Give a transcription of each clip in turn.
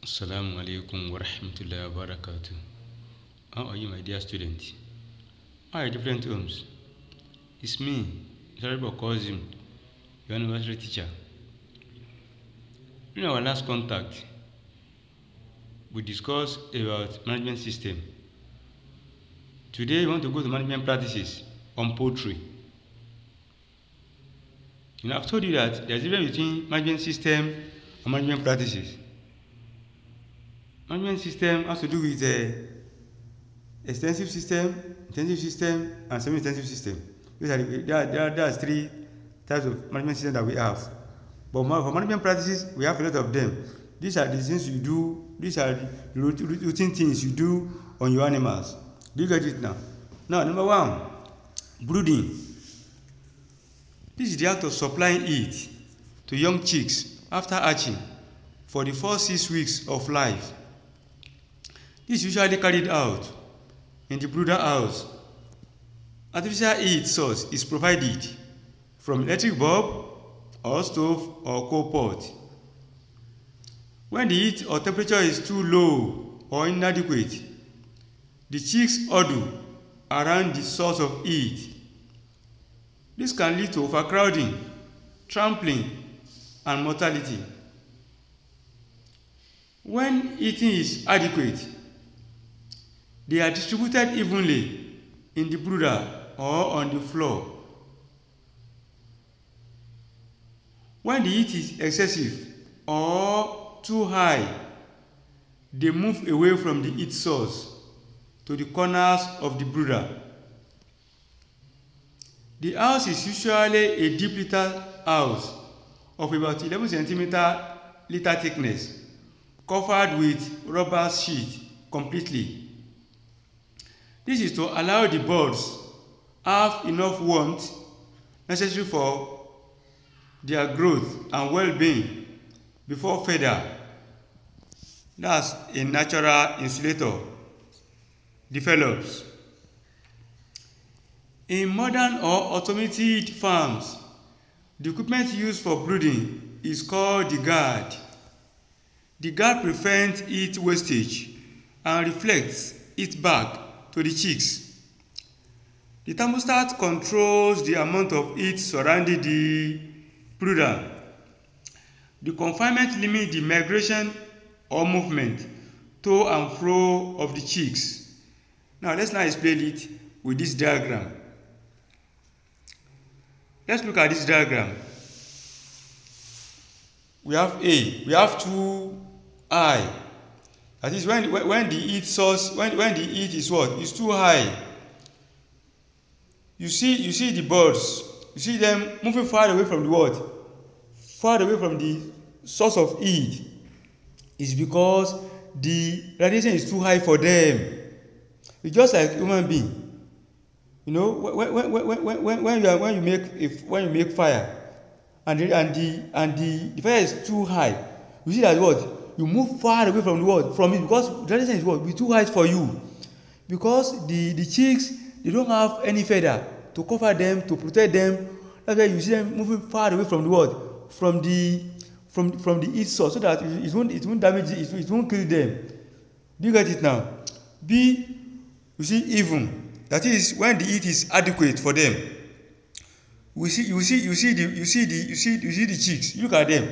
Assalamu alaikum wa rahmatullahi wa barakatuh. How are you, my dear student? How are different homes? It's me, Honorable Cousin, your university teacher. In our last contact, we discussed about management system. Today, we want to go to management practices on poultry. I've told you that there's a difference between management system and management practices. Management system has to do with extensive system, intensive system, and semi-intensive system. There are three types of management system that we have. But for management practices, we have a lot of them. These are the things you do. These are the routine things you do on your animals. Do you get it now? Now, number one, brooding. This is the act of supplying heat to young chicks after hatching for the first 6 weeks of life. This is usually carried out in the brooder house. Artificial heat source is provided from electric bulb or stove or coal pot. When the heat or temperature is too low or inadequate, the chicks huddle around the source of heat. This can lead to overcrowding, trampling, and mortality. When heating is adequate, they are distributed evenly in the brooder or on the floor. When the heat is excessive or too high, they move away from the heat source to the corners of the brooder. The house is usually a deep litter house of about 11 cm thickness, covered with rubber sheet completely. This is to allow the birds have enough warmth necessary for their growth and well-being before feeder. That's a natural insulator develops. In modern or automated farms, the equipment used for brooding is called the guard. The guard prevents heat wastage and reflects it back to the chicks. The thermostat controls the amount of heat surrounding the brooder. The confinement limits the migration or movement to and fro of the chicks. Now let's explain it with this diagram. Let's look at this diagram. We have A. We have 2I. That is when the heat source, when the heat is what? Is too high. You see the birds. You see them moving far away from the what? Far away from the source of heat. It's because the radiation is too high for them. It's just like human being. You know, when you make fire and the fire is too high, you see that what? You move far away from the what? From it, because the radiation is what? Be too high for you. Because the chicks, they don't have any feather to cover them, to protect them. That's why you see them moving far away from the what? From the heat source, so that it won't damage it won't kill them. Do you get it now? B, you see even. That is when the heat is adequate for them. You see the chicks. Look at them.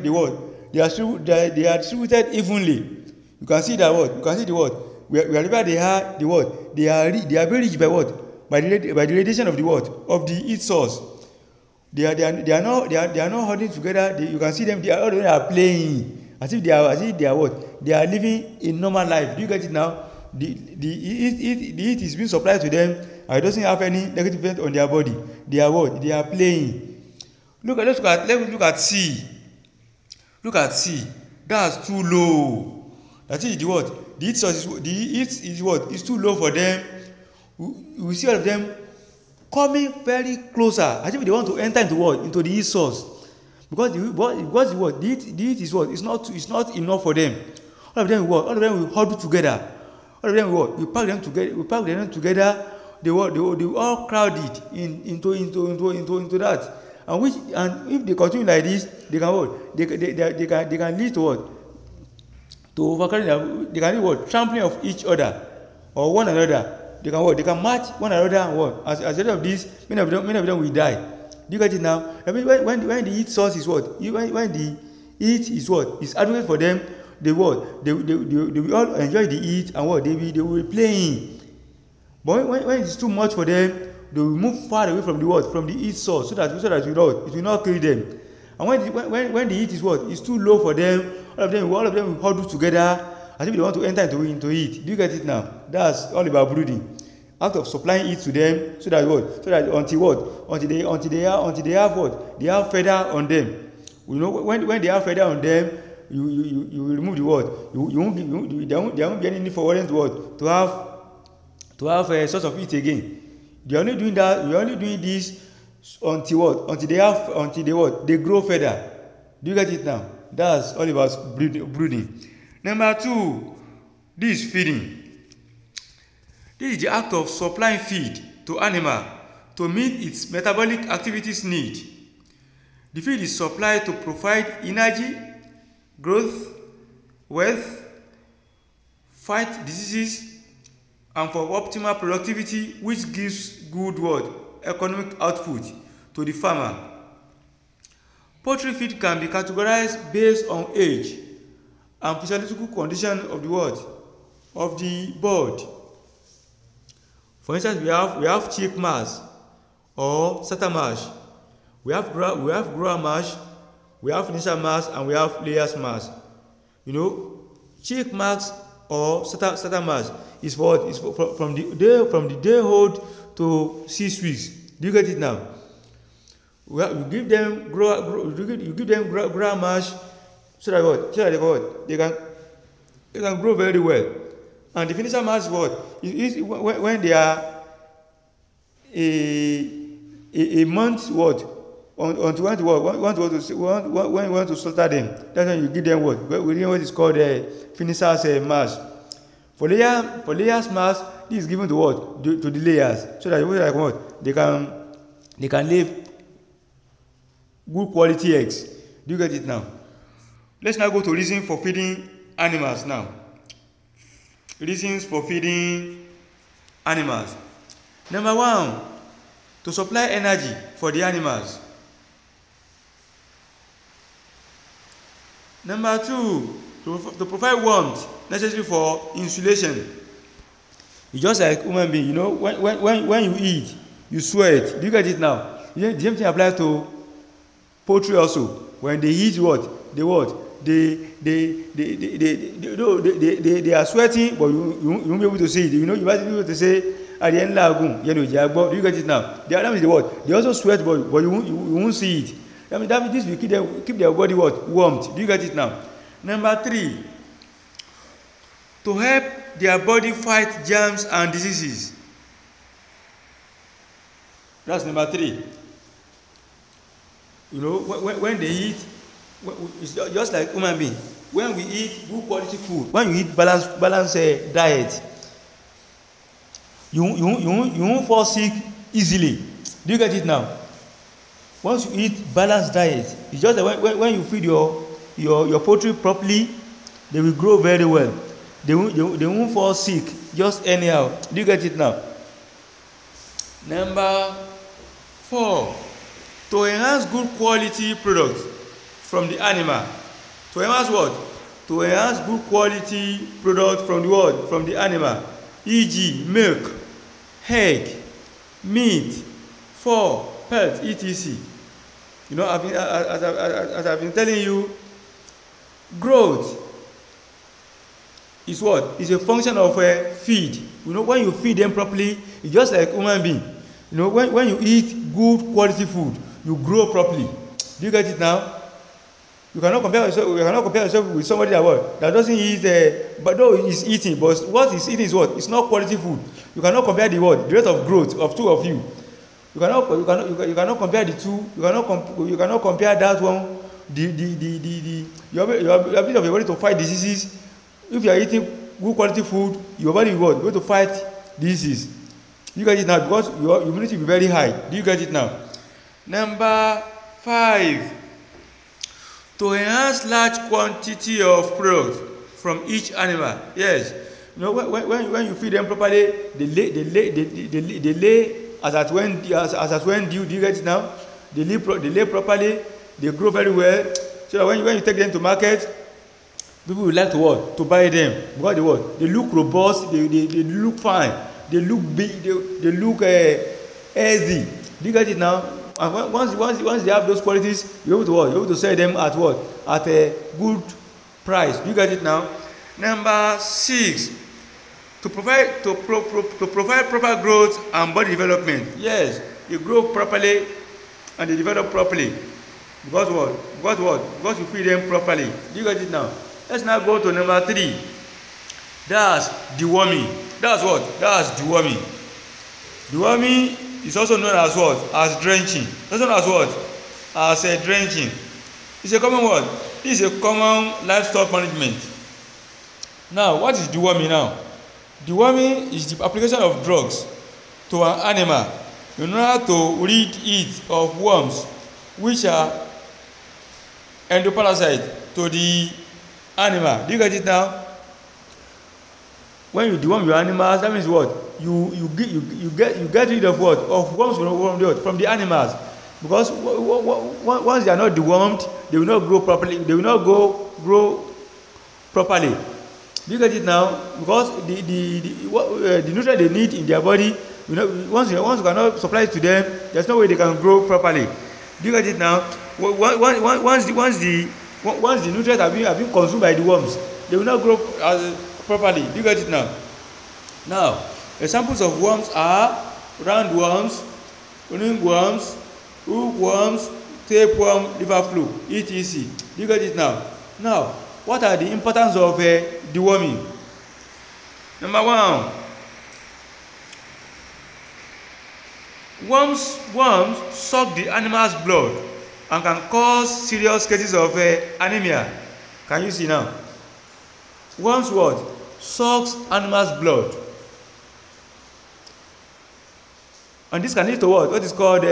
The what? They are distributed evenly. You can see that what? You can see the what? Wherever they are, the what? They are very rich by what? By the radiation of the what? Of the heat source. They are not holding together. You can see them. They are playing as if they are what? They are living a normal life. Do you get it now? The heat is being supplied to them, and it doesn't have any negative effect on their body. They are what? They are playing. Let's look at C. Look at C. That's too low. That is the what? The heat source is what? It's too low for them. We see all of them coming very closer, as if they want to enter into what? Into the heat source. Because the heat is what? It's not enough for them. All of them will huddle together. All of them will pack them together. They all crowded into that. And if they continue like this, they can what? They can lead to what? to overcrowding. They can do what? Trampling of each other or one another. They can what? They can match one another and what? As a result of this, many of them will die. Do you get it now? I mean, when the heat source is what? When the heat is what? Is adequate for them, they what? They will all enjoy the heat and what? They will be playing. But when it's too much for them, they will move far away from the what? From the heat source, so that it will not kill them. And when the heat is what? It's too low for them, all of them will huddle together as if they want to enter into heat. Do you get it now? That's all about brooding. Act of supplying heat to them, so that what? So that until they have what? They have feather on them. You know, when they have feather on them, you remove the what? There won't be any need for them to what? To have a source of heat again. They are only doing that. We are only doing this until what? Until they what? They grow feather. Do you get it now? That's all about brooding. Number 2, this is feeding. This is the act of supplying feed to animal to meet its metabolic activities need. The feed is supplied to provide energy, growth, wealth, fight diseases, and for optimal productivity, which gives good economic output to the farmer. Poultry feed can be categorized based on age and physiological condition of the bird. For instance, we have chick mash or starter mash. We have grower mash, we have finisher mash, and we have layers mash. You know, chick mash or starter mash is what? Is from the day old to 6 weeks. Do you get it now? You give them grower mash so that what? So that they can grow very well. And the finisher mash is when they are a month when you want to slaughter them. That's when you give them within what is called a finisher's mash. For layers mash, this is given to what? To the layers, so that they can lay good quality eggs. Do you get it now? Let's now go to reason for feeding animals now. Reasons for feeding animals. Number 1, to supply energy for the animals. Number 2, to provide warmth necessary for insulation. It's just like human being, you know, when you eat, you sweat. Do you get it now? The same thing applies to poultry also. When they eat they are sweating, but you won't be able to see it. You know, you might be able to say at the end lagoon, do you get it now? The other is they also sweat, but you won't see it. I mean, that means this will keep their body warmed. Do you get it now? Number 3, to help their body fight germs and diseases. That's number 3. You know, when they eat, it's just like human being. When we eat good quality food, when you eat balanced diet, you won't fall sick easily. Do you get it now? Once you eat balanced diet, it's just that when you feed your poultry properly, they will grow very well. They won't fall sick just anyhow. Do you get it now? Number 4, to enhance good quality products from the animal. To enhance what? To enhance good quality product from the what? From the animal. E.g. milk, egg, meat, fur, pelt, etc. You know, as I've been telling you, growth is what? Is a function of feed. You know, when you feed them properly, it's just like human being. You know, when you eat good quality food, you grow properly. Do you get it now? You cannot compare yourself with somebody that doesn't eat, but though he's eating, but what he's eating is what? It's not quality food. You cannot compare the rate of growth of two of you. You cannot compare the two. You cannot compare that one. Your ability of your body to fight diseases. If you are eating good quality food, your body will going to fight diseases. You get it now, because your immunity will be very high. Do you get it now? Number 5, to enhance large quantity of product from each animal. Yes. You know, when you feed them properly, they lay as at when do you get it now? They lay properly, they grow very well. So that when you take them to market, people will like to what? To buy them. Because they what? They look robust, they look fine, they look big, they look healthy. Do you get it now? And once they have those qualities, you're able to what? You're able to sell them at what? At a good price. Do you get it now? Number 6, to provide proper growth and body development. Yes, you grow properly and they develop properly. Because what? Because you feed them properly. Do you get it now? Let's now go to number 3. That's deworming. That's what? That's deworming. Deworming is also known as what? As drenching. Also known as what? As a drenching. It's a common word. This is a common livestock management. Now, what is deworming now? Deworming is the application of drugs to an animal in order to rid it of worms, which are endoparasites to the animal. Do you get it now? When you deworm your animals, that means what? You get rid of what? Of worms from the animals. Because once they are not dewormed, they will not grow properly. They will not grow properly. Do you get it now? Because the nutrient they need in their body, you know, once you cannot supply it to them, there's no way they can grow properly. Do you get it now? Once the nutrients have been consumed by the worms, they will not grow properly. Do you get it now? Now, examples of worms are roundworms, ringworms, hookworms, tapeworm, liver fluke, etc. Do you get it now? Now, what are the importance of deworming? Number 1, worms suck the animal's blood and can cause serious cases of anemia. Can you see now? Worms what? Sucks animal's blood. And this can lead to what? What is called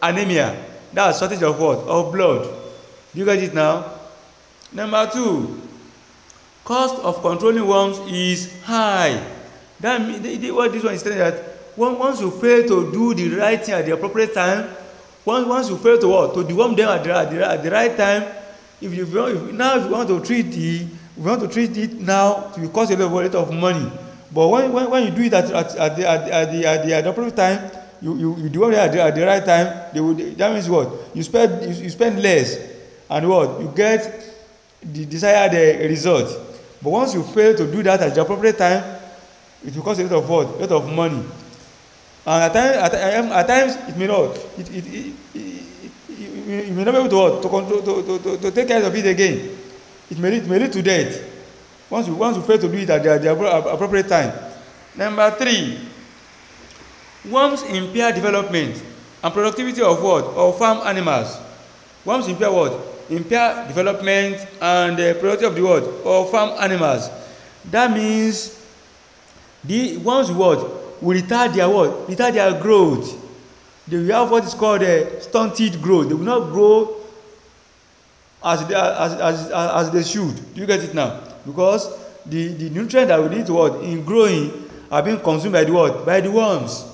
anemia. That's shortage of what? Of blood. Do you get it now? Number 2, cost of controlling worms is high. That means what this one is saying that once you fail to do the right thing at the appropriate time, once you fail to what? To deworm them at the right time, if you want to treat it now, it will cost a lot of money. But when you do it at the appropriate time, you deworm them at the right time, that means what? You spend less, and what? You get the desired result. But once you fail to do that at the appropriate time, it will cost a lot of what? A lot of money. And at times it may not. You may not be able to take care of it again. It may lead to death. Once you fail to do it at the appropriate time. Number 3, worms impair development and productivity of what? Of farm animals. Worms impair what? Impair development and productivity of the what? Of farm animals. That means the worms what? Will retard their what? Retard their growth. They will have what is called stunted growth. They will not grow as they should. Do you get it now? Because the nutrients that we need to what? In growing are being consumed by the what? By the worms.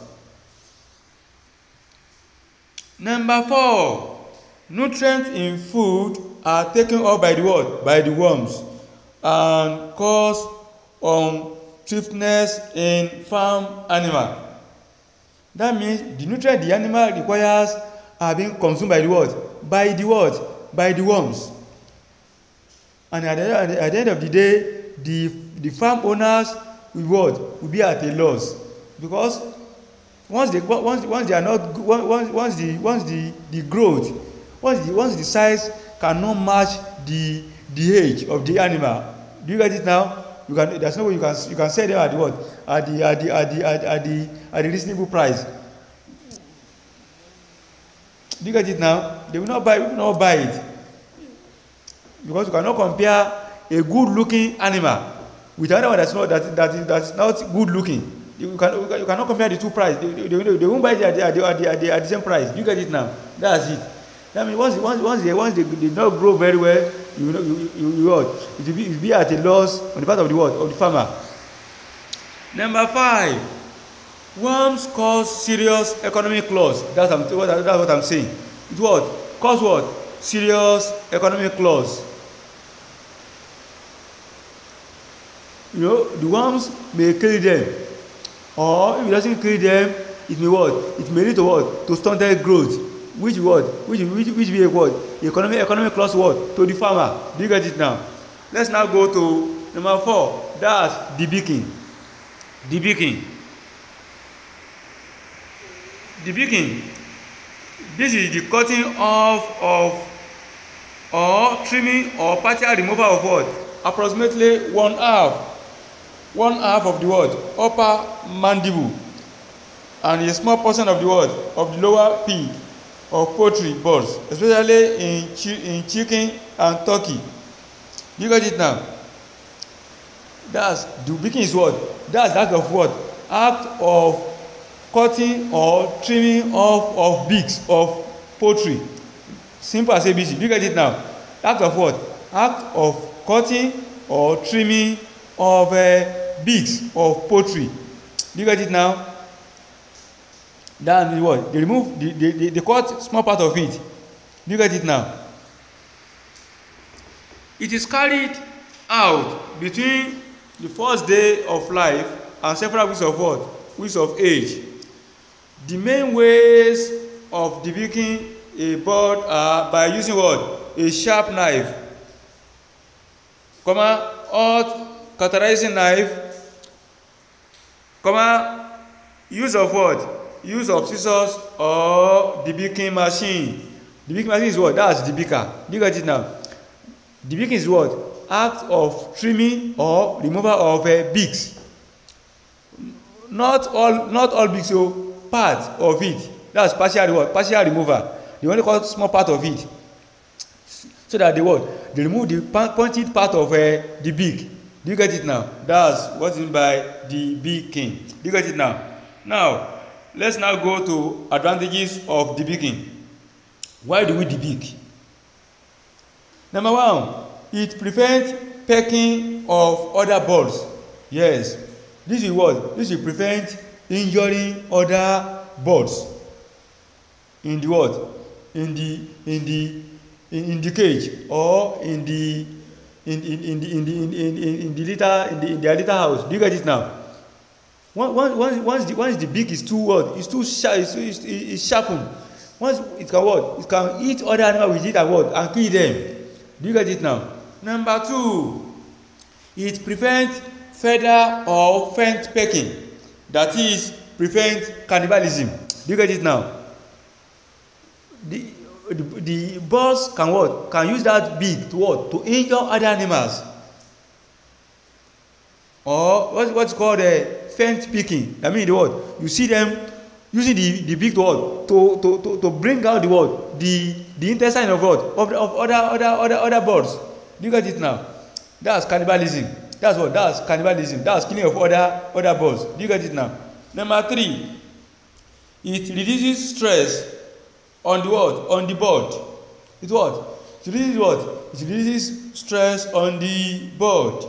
Number 4, nutrients in food are taken up by the what? By the worms and cause stiffness in farm animal. That means the nutrient the animal requires are being consumed by the what? By the what? By the worms. And at the end of the day, the farm owners will what? Will be at a loss, because once the growth, once the size cannot match the age of the animal. Do you get it now? There's no way you can sell them at the what? At the reasonable price. Do you get it now? They will not buy it, because you cannot compare a good-looking animal with another one that's not good-looking. You cannot compare the two prices. They won't buy it at the same price. Do you get it now? That's it. I mean, once they not grow very well, you know you what it will be at a loss on the part of the what of the farmer. Number 5, worms cause serious economic loss. That's what I'm saying. It what cause what serious economic loss. You know, the worms may kill them, or if it doesn't kill them, it may what? It may lead to what? To stunted growth, which what? Which be a what? Economic loss what? To the farmer. Do you get it now? Let's now go to number 4. That's debeaking. Debeaking. Debeaking. This is the cutting off of or trimming or partial removal of what? Approximately one half of the what? Upper mandible and a small portion of the what? Of the lower pig or poultry birds, especially in chicken and turkey. You got it now? That's debeaking is what? That's act of what? Act of cutting or trimming off of beaks of poultry. Simple as ABC. You get it now? Act of what? Act of cutting or trimming of beaks of poultry. You get it now? Then what? They remove they cut small part of it. You get it now? It is carried out between the first day of life and several weeks of what? Weeks of age. The main ways of debeaking a bird are by using what? A sharp knife, hot cauterizing knife, use of what? Use of scissors or debeaking machine. Debeaking machine is what? That's debeaker. You get it now? Debeaking is what? Act of trimming or removal of beaks. Not all beaks, so part of it. That's partial what? Partial removal. They only cut small part of it, so that they what? They remove the pointed part of the beak. Do you get it now? That's what's meant by debeaking. Do you get it now? Now, let's now go to advantages of debeaking. Why do we debeak? Number 1, it prevents pecking of other birds. Yes, this is what? This will prevent injuring other birds in the what? In the cage or in their little house. Do you get it now? Once the beak is too what? It's too sharp. It's sharpened. Once it can what? It can eat other animals with it and what? And kill them. Do you get it now? Number 2, it prevents feather or fence pecking. That is, prevent cannibalism. Do you get it now? The birds can what? Can use that beak to what? To injure other animals. Or what's called fence picking. I mean the what? You see them using the beak to what? To bring out the what? The intestine of what? Of other birds. Do you get it now? That's cannibalism. That's what? That's cannibalism. That's killing of other birds. Do you get it now? Number 3, it reduces stress on the what? On the bird. It what? It reduces what? It reduces stress on the bird.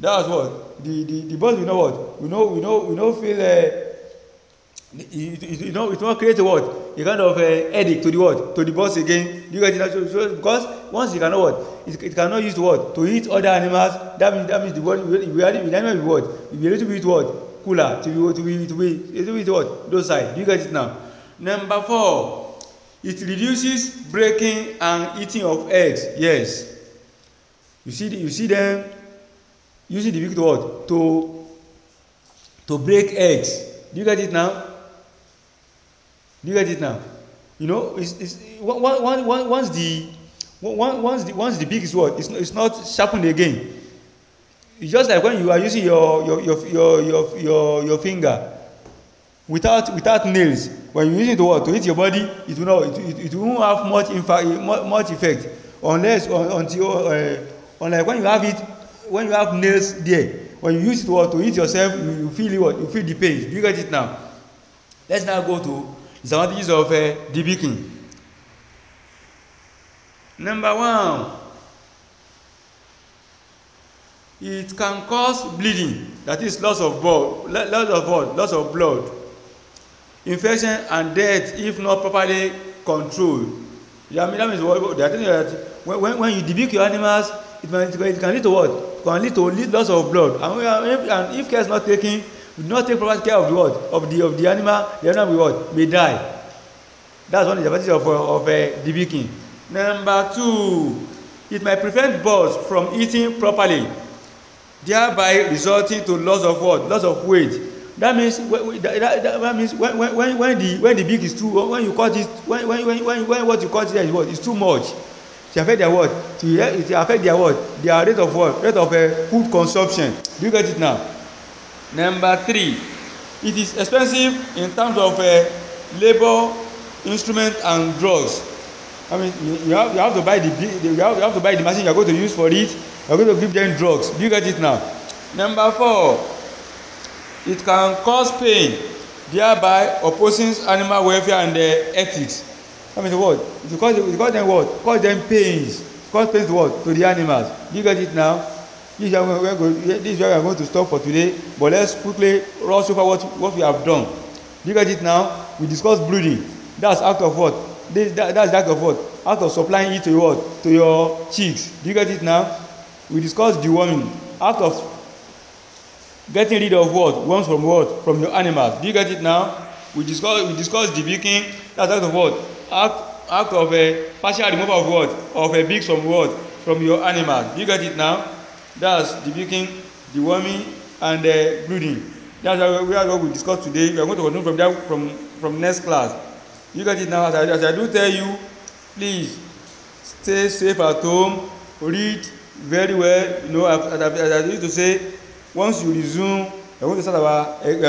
That's what? The bird will know what? We know feel it will create a what? A kind of headache to the what? To the birds again. You get it? So because once you cannot what? It cannot use the what? To eat other animals. That means the bird will animal will what? Will be a little bit what? Cooler to be a little bit what? Those side. Do you get it now? Number 4, it reduces breaking and eating of eggs. Yes. You see them using the beak to what? To break eggs. Do you get it now? Do you get it now? You know, once the beak is what? It's not sharpened again. It's just like when you are using your finger without nails. When you use it to what? To hit your body, it will not. It won't have much effect unless unlike when you have it. When you have nails there, when you use it to hit yourself, you feel it what? You feel the pain. Do you get it now? Let's now go to disadvantages of debeaking. Number 1, it can cause bleeding, that is loss of blood, infection and death if not properly controlled. That means what they are telling you, that when you debic your animals, it can lead to what? It can lead to loss of blood, and if care is not taken, do not take proper care of the what? Of the animal, the animal will what? May die. That's one of the advantages of debicking. Number 2, it might prevent birds from eating properly, thereby resulting to loss of what? Loss of weight. That means when the beak is too, when you cut it, when what you cut there is what? Is too much. It affect their what? It affect their what? Their rate of what? Rate of food consumption. Do you get it now? Number 3, it is expensive in terms of labor, instrument and drugs. I mean, you have to buy the machine you are going to use for it. You are going to give them drugs. Do you get it now? Number 4, it can cause pain, thereby opposing animal welfare and ethics. I mean, what? It cause them what? Cause them pains. Cause pains to what? To the animals. Do you get it now? This is where we are going to stop for today. But let's quickly rush over what we have done. Do you get it now? We discussed breeding. That's act of what? That's the act of what? Act of supplying it to your what? To your chicks. Do you get it now? We discussed deworming. Act of getting rid of what? Worms from what? From your animals. Do you get it now? We discussed debicking. That's act of what? Act of a partial removal of what? Of a beaks from what? From your animals. Do you get it now? That's debicking, deworming, and breeding. That's what we discussed today. We are going to continue from there from next class. You get it now? As I do tell you, please stay safe at home. Read very well. You know, as I used to say, once you resume, we are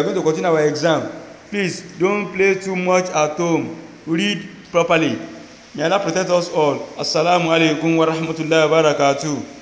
going to continue our exam. Please don't play too much at home. Read properly. May Allah protect us all. Assalamu alaikum wa rahmatullahi wa barakatuh.